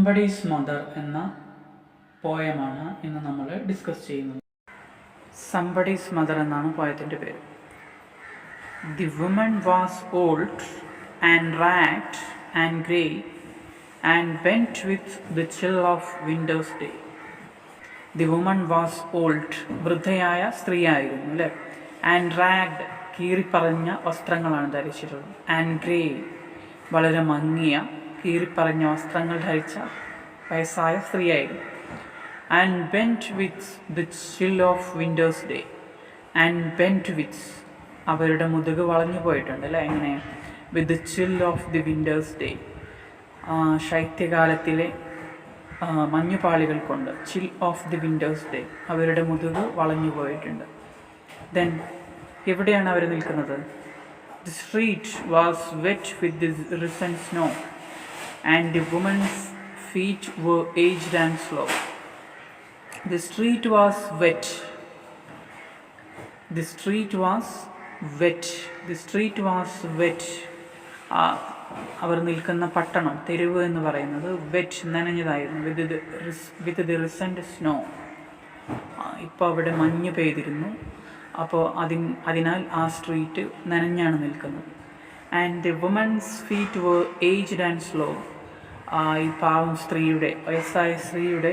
Somebody's mother എന്ന പോയമാണ് ഇന്ന് നമ്മൾ ഡിസ്കസ് ചെയ്യുന്നത്. സംബഡീസ് മദർ എന്നാണ് പോയത്തിൻ്റെ പേര്. The woman was old and ragged and grey and വെന്റ് with the chill of winter's day. The woman was old, വൃദ്ധയായ സ്ത്രീയായിരുന്നു അല്ലേ. ആൻഡ് റാഗ്ഡ്, കീറിപ്പറഞ്ഞ വസ്ത്രങ്ങളാണ് ധരിച്ചിട്ടുള്ളത്. ആൻഡ് ഗ്രേ, വളരെ മങ്ങിയ കീറിപ്പറഞ്ഞ വസ്ത്രങ്ങൾ ധരിച്ച വയസ്സായ സ്ത്രീയായിരുന്നു. And bent with the chill of winter's day. And bent with, അവരുടെ മുതുക് വളഞ്ഞു പോയിട്ടുണ്ട് അല്ലേ. എങ്ങനെ? With the chill of the winter's day, ശൈത്യകാലത്തിലെ മഞ്ഞുപാളികൾ കൊണ്ട്. Chill of the winter's day, അവരുടെ മുതുക് വളഞ്ഞു പോയിട്ടുണ്ട്. ദെൻ എവിടെയാണ് അവർ നിൽക്കുന്നത്? The street was wet with the recent snow and the woman's feet were aged and slow. The street was wet. The street was wet. The street was wet. അവർ നിൽക്കുന്ന പട്ടണം, തെരുവ് എന്ന് പറയുന്നത് വെറ്റ്, നനഞ്ഞതായിരുന്നു. വിത്ത് ദി റിസൻറ്റ് സ്നോ, ഇപ്പോൾ അവിടെ മഞ്ഞ് പെയ്തിരുന്നു. അപ്പോൾ അതിനാൽ ആ സ്ട്രീറ്റ് നനഞ്ഞാണ് നിൽക്കുന്നത്. And the woman's feet were aged and slow. ഈ പാവം സ്ത്രീയുടെ, വയസ്സായ സ്ത്രീയുടെ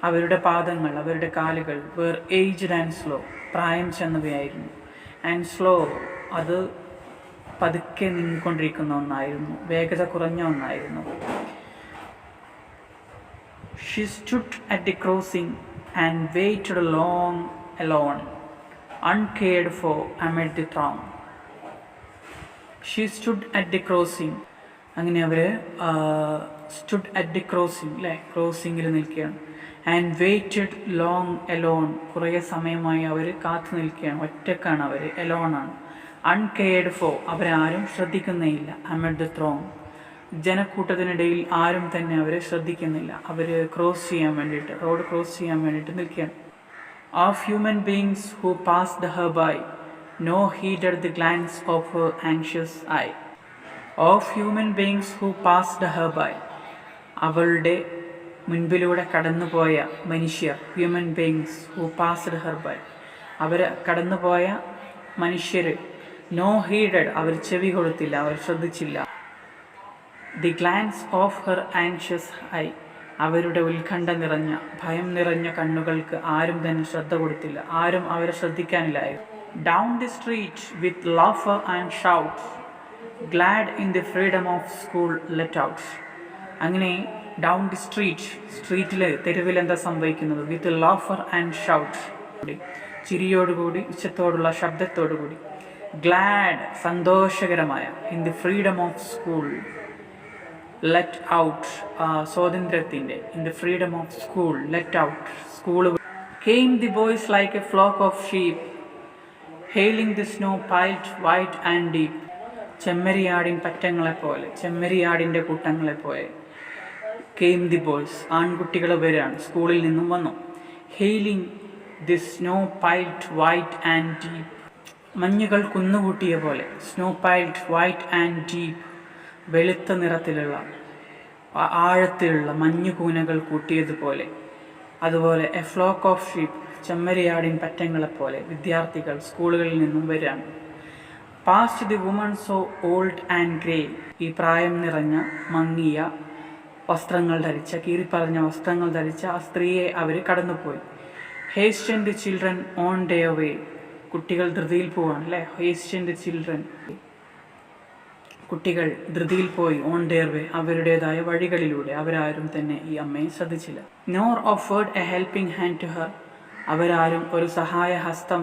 അവരുടെ പാദങ്ങൾ, അവരുടെ കാലുകൾ വേർ ഏജ്ഡ് ആൻഡ് സ്ലോ, പ്രായം ചെന്നവയായിരുന്നു. ആൻഡ് സ്ലോ, അത് പതുക്കെ നീങ്ങിക്കൊണ്ടിരിക്കുന്ന ഒന്നായിരുന്നു, വേഗത കുറഞ്ഞ ഒന്നായിരുന്നു. She stood at the crossing and waited long alone uncared for amid the throng. She stood at the crossing, അങ്ങനെ അവർ സ്റ്റുഡ് അറ്റ് ദി ക്രോസിംഗ് അല്ലേ, ക്രോസിങ്ങിൽ നിൽക്കുകയാണ്. ആൻഡ് വെയിറ്റഡ് ലോങ് എലോൺ, കുറേ സമയമായി അവർ കാത്തു നിൽക്കുകയാണ്, ഒറ്റക്കാണ് അവർ, എലോണാണ്. അൺകെയർഡ് ഫോർ, അവരാരും ശ്രദ്ധിക്കുന്നേയില്ല. അമിഡ് ദി ത്രോങ്, ജനക്കൂട്ടത്തിനിടയിൽ ആരും തന്നെ അവരെ ശ്രദ്ധിക്കുന്നില്ല. അവർ ക്രോസ് ചെയ്യാൻ വേണ്ടിയിട്ട്, റോഡ് ക്രോസ് ചെയ്യാൻ വേണ്ടിയിട്ട് നിൽക്കുകയാണ്. Of human beings who passed her by, no heeded the glance of her anxious eye. Of human beings who passed her by, അവളുടെ മുൻപിലൂടെ കടന്നുപോയ മനുഷ്യർ. Human beings who passed her by, അവർ കടന്നുപോയ മനുഷ്യർ. നോ ഹീഡഡ്, അവർ ചെവി കൊടുത്തില്ല, അവർ ശ്രദ്ധിച്ചില്ല. The glance of her anxious eye, അവരുടെ ഉത്കണ്ഠ നിറഞ്ഞ, ഭയം നിറഞ്ഞ കണ്ണുകൾക്ക് ആരും തന്നെ ശ്രദ്ധ കൊടുത്തില്ല, ആരും അവരെ ശ്രദ്ധിക്കാനില്ലായിരുന്നു. Down the street with laughter and shouts, glad in the freedom of school let out. അങ്ങനെ ഡൗൺ ദി സ്ട്രീറ്റ്, സ്ട്രീറ്റിൽ, തെരുവിൽ എന്താ സംഭവിക്കുന്നത്? വിത്ത് laughter ആൻഡ് ഷൗട്ട്സ്, ചിരിയോടുകൂടി, ഉച്ചത്തോടുള്ള ശബ്ദത്തോടുകൂടി. ഗ്ലാഡ്, സന്തോഷകരമായ. In the freedom of school let out, സ്വാതന്ത്ര്യത്തിൻ്റെ. In the freedom of school let out, school. Came the boys like a flock of sheep, hailing the snow piled white and deep. ചെമ്മരിയാടിൻ പറ്റങ്ങളെപ്പോലെ, ചെമ്മരിയാടിൻ്റെ കൂട്ടങ്ങളെപ്പോലെ. Came the boys, ആൺകുട്ടികൾ വരാണ്, സ്കൂളിൽ നിന്നും വന്നു. Hailing the snow piled white and deep, മഞ്ഞുകൾ കുന്നുകൂട്ടിയ പോലെ. Snow piled white and deep, വെളുത്ത നിറത്തിലുള്ള, ആഴത്തിലുള്ള മഞ്ഞുകൂനകൾ കൂട്ടിയതുപോലെ. അതുപോലെ എ ഫ്ലോക്ക് ഓഫ് ഷീപ്പ്, ചെമ്മരിയാടിൻ പറ്റങ്ങളെപ്പോലെ വിദ്യാർത്ഥികൾ സ്കൂളുകളിൽ നിന്നും വരാണ്. Past the woman so old and grey, ഈ പ്രായം നിറഞ്ഞ മങ്ങിയ വസ്ത്രങ്ങൾ ധരിച്ച, കീറിപ്പറഞ്ഞ വസ്ത്രങ്ങൾ ധരിച്ച ആ സ്ത്രീയെ അവർ കടന്നുപോയി. ഹേസ്റ്റൻ ദി ചിൽഡ്രൻ ഓൺ ഡേ വേ, കുട്ടികൾ ധൃതിയിൽ പോവാണ് അല്ലേ. ഹേസ്റ്റൻ ദി ചിൽഡ്രൻ, കുട്ടികൾ ധൃതിയിൽ പോയി. ഓൺ ഡെയർ വേ, അവരുടേതായ വഴികളിലൂടെ. അവരാരും തന്നെ ഈ അമ്മയെ ശ്രദ്ധിച്ചില്ല. Nor offered a helping hand to her, അവരാരും ഒരു സഹായ ഹസ്തം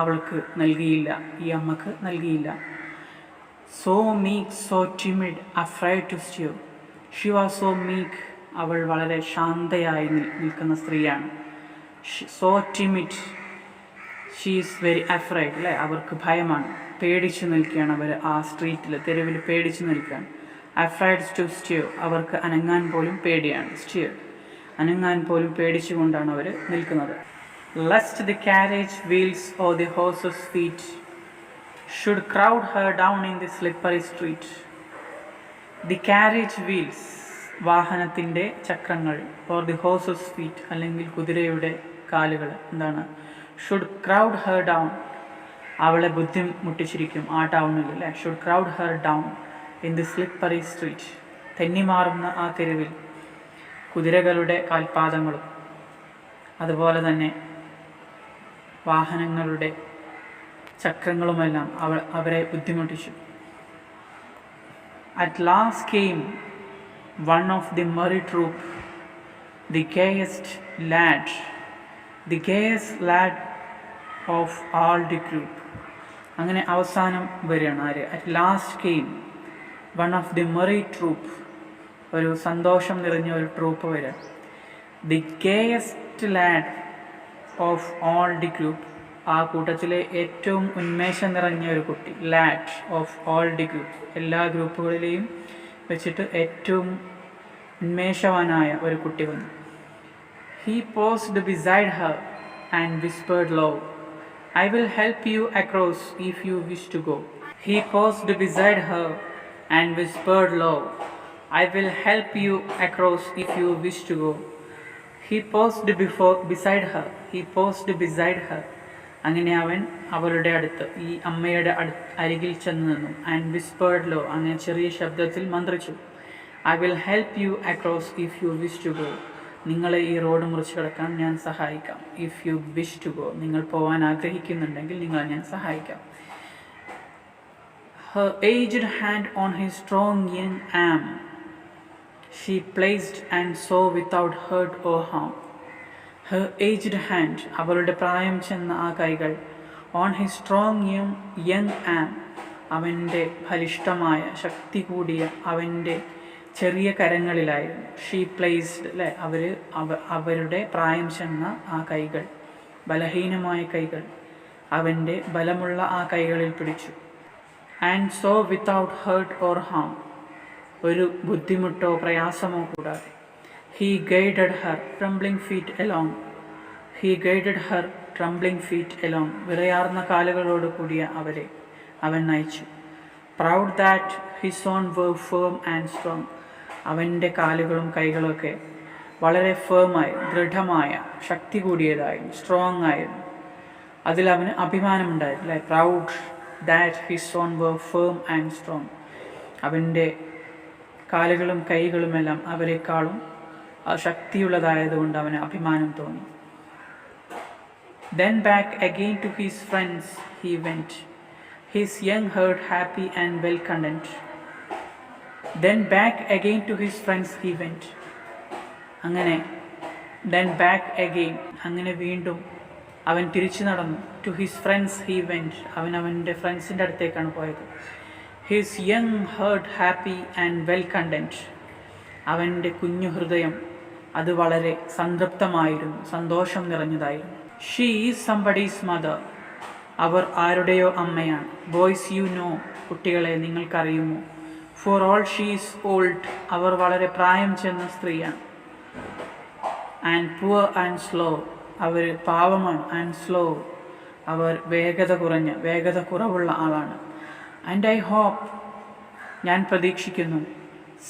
അവൾക്ക് നൽകിയില്ല, ഈ അമ്മക്ക് നൽകിയില്ല. So meek, so timid, afraid to stew. She was so meek, അവൾ വളരെ ശാന്തയായി നിൽക്കുന്ന സ്ത്രീയാണ്. So timid, she is very afraid അല്ലേ, അവർക്ക് ഭയമാണ്, പേടിച്ചു നിൽക്കുകയാണ് അവർ. ആ സ്ട്രീറ്റിൽ, തെരുവിൽ പേടിച്ചു നിൽക്കുകയാണ്. അഫ്രൈഡ് ടു സ്റ്റ്യൂ, അവർക്ക് അനങ്ങാൻ പോലും പേടിയാണ്. സ്റ്റ്യൂ, അനങ്ങാൻ പോലും പേടിച്ചുകൊണ്ടാണ് അവർ നിൽക്കുന്നത്. Lest the carriage wheels or the horse's feet should crowd her down in the slippery street. The carriage wheels, വാഹനത്തിൻ്റെ ചക്രങ്ങൾ, ഓർ ദി ഹോഴ്സസ് ഫീറ്റ് അല്ലെങ്കിൽ കുതിരയുടെ കാലുകൾ എന്താണ്, ഷുഡ് ക്രൗഡ് ഹെർ ഡൗൺ, അവളെ ബുദ്ധിമുട്ടിച്ചിരിക്കും ആ ടൗണിൽ അല്ലേ. Should crowd her down in the slippery street, തെന്നിമാറുന്ന ആ തെരുവിൽ കുതിരകളുടെ കാൽപാദങ്ങളും അതുപോലെ തന്നെ വാഹനങ്ങളുടെ ചക്രങ്ങളുമെല്ലാം അവരെ ബുദ്ധിമുട്ടിച്ചു. At last came one of the merry troop, the gayest lad of all the group. അങ്ങനെ അവസാനം വരികയാണ് ആര്? At last came one of the merry troop, ഒരു സന്തോഷം നിറഞ്ഞ ഒരു ട്രൂപ്പ് വരിക. The gayest lad of all the group, ആ കൂട്ടത്തിലെ ഏറ്റവും ഉന്മേഷം നിറഞ്ഞ ഒരു കുട്ടി. Lad of all the group, എല്ലാ ഗ്രൂപ്പുകളിലെയും വെച്ചിട്ട് ഏറ്റവും ഉന്മേഷവാനായ ഒരു കുട്ടി വന്നു. He paused beside her and whispered low, I will help you across if you wish to go. He paused beside her and whispered low, I will help you across if you wish to go. He paused beside her. അങ്ങനെ അവൻ അവളുടെ അടുത്ത്, ഈ അമ്മയുടെ അരികിൽ ചെന്ന് നിന്നു. And whispered law, അങ്ങനെ ചെറിയ ശബ്ദത്തിൽ മന്ത്രിച്ചു. I will help you across if you wish to go. നിങ്ങളെ ഈ റോഡ് മുറിച്ച് കിടക്കാൻ ഞാൻ സഹായിക്കാം. If you wish to go, നിങ്ങൾ പോകാൻ ആഗ്രഹിക്കുന്നുണ്ടെങ്കിൽ നിങ്ങളെ ഞാൻ സഹായിക്കാം. Her aged hand on his strong young arm she placed and saw without hurt or harm. Her aged hand, അവളുടെ പ്രായം ചെന്ന ആ കൈകൾ, ഓൺ ഹിസ് സ്ട്രോങ് യങ് ആം, അവൻ്റെ ബലിഷ്ഠമായ ശക്തി കൂടിയ അവൻ്റെ ചെറിയ കരങ്ങളിലായിരുന്നു. ഷീ പ്ലേസ്ഡ് അല്ലേ, അവരുടെ പ്രായം ചെന്ന ആ കൈകൾ, ബലഹീനമായ കൈകൾ, അവൻ്റെ ബലമുള്ള ആ കൈകളിൽ പിടിച്ചു. And so without hurt or harm, ഒരു ബുദ്ധിമുട്ടോ പ്രയാസമോ കൂടാതെ. He guided her trembling feet along. വിറയാർന്ന കാലുകളോട് കൂടിയ അവരെ അവൻ നയിച്ചു. Proud that his own were firm and strong. അവൻ്റെ കാലുകളും കൈകളൊക്കെ വളരെ ഫേമായി, ദൃഢമായ, ശക്തി കൂടിയതായിരുന്നു, സ്ട്രോങ് ആയിരുന്നു. അതിൽ അവന് അഭിമാനമുണ്ടായിരുന്നു അല്ലേ. Proud that his own were firm and strong. അവൻ്റെ കാലുകളും കൈകളുമെല്ലാം അവരെക്കാളും ശക്തിയുള്ളതായതുകൊണ്ട് അവന് അഭിമാനം തോന്നി. Then back again to his friends he went, his young heart happy and well content. Then back again to his friends he went. അങ്ങനെ then back again, അങ്ങനെ വീണ്ടും അവൻ തിരിച്ചു നടന്നു. To his friends he went, അവൻ അവൻ്റെ ഫ്രണ്ട്സിൻ്റെ അടുത്തേക്കാണ് പോയത്. His young heart happy and well content. അവൻ്റെ കുഞ്ഞു ഹൃദയം അത് വളരെ സംതൃപ്തമായിരുന്നു, സന്തോഷം നിറഞ്ഞതായിരുന്നു. ഷീ ഈസ് സംബഡീസ് മദർ, അവർ ആരുടെയോ അമ്മയാണ്. ബോയ്സ് യു നോ, കുട്ടികളെ നിങ്ങൾക്കറിയുമോ. For all she is old, അവർ വളരെ പ്രായം ചെന്ന സ്ത്രീയാണ്. ആൻഡ് പുവർ ആൻഡ് സ്ലോ, അവർ പാവമാണ്. ആൻഡ് സ്ലോ, അവർ വേഗത കുറവുള്ള ആളാണ്. ആൻഡ് ഐ ഹോപ്പ്, ഞാൻ പ്രതീക്ഷിക്കുന്നു,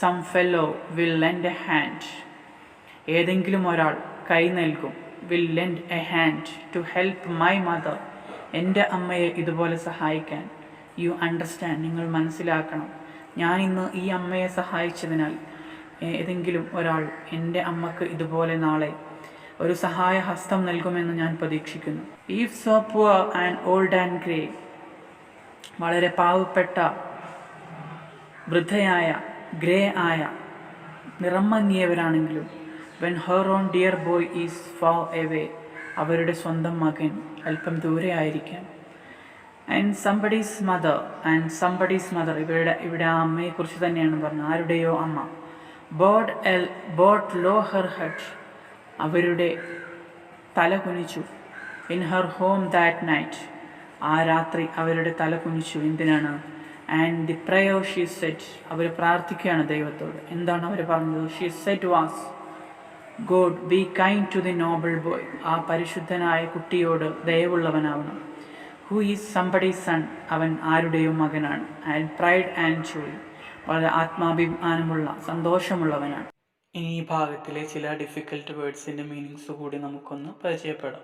some fellow will lend a hand, ഏതെങ്കിലും ഒരാൾ കൈ നൽകും. Will lend a hand to help my mother, എൻ്റെ അമ്മയെ ഇതുപോലെ സഹായിക്കാൻ. യു അണ്ടർസ്റ്റാൻഡ്, നിങ്ങൾ മനസ്സിലാക്കണം, ഞാൻ ഇന്ന് ഈ അമ്മയെ സഹായിച്ചതിനാൽ ഏതെങ്കിലും ഒരാൾ എൻ്റെ അമ്മക്ക് ഇതുപോലെ നാളെ ഒരു സഹായ ഹസ്തം നൽകുമെന്ന് ഞാൻ പ്രതീക്ഷിക്കുന്നു. If so poor and old and grey, വളരെ പാവപ്പെട്ട, വൃദ്ധയായ, ഗ്രേ ആയ, നിറം മങ്ങിയവരാണെങ്കിലും, when her own dear boy is far away, അവരുടെ സ്വന്തം മകൻ അല്പം ദൂരെ ആയിരിക്കാം. ആൻഡ് സംബഡീസ് മദർ, ഇവിടെ ആ അമ്മയെക്കുറിച്ച് തന്നെയാണ് പറഞ്ഞത്, ആരുടെയോ അമ്മ. ബോട്ട് ലോ ഹെർ ഹെഡ്, അവരുടെ തല കുനിച്ചു. In her home that night, ആ രാത്രി അവരുടെ തല കുനിച്ചു. എന്തിനാണ്? And the prayer she said, അവർ പ്രാർത്ഥിക്കുകയാണ് ദൈവത്തോട്. എന്താണ് അവർ പറഞ്ഞത്? She said was, God be kind to the noble boy, ആ പരിശുദ്ധനായ കുട്ടിയോട് ദയവുള്ളവനാവണം. ഹൂ ഈസ് സംബഡീസ് സൺ, അവൻ ആരുടെയോ മകനാണ്. ആൻഡ് പ്രൈഡ് ആൻഡ് ജോയ്, വളരെ ആത്മാഭിമാനമുള്ള, സന്തോഷമുള്ളവനാണ്. ഇനി ഈ ഭാഗത്തിലെ ചില ഡിഫിക്കൽട്ട് വേർഡ്സിൻ്റെ മീനിങ്സ് കൂടി നമുക്കൊന്ന് പരിചയപ്പെടാം.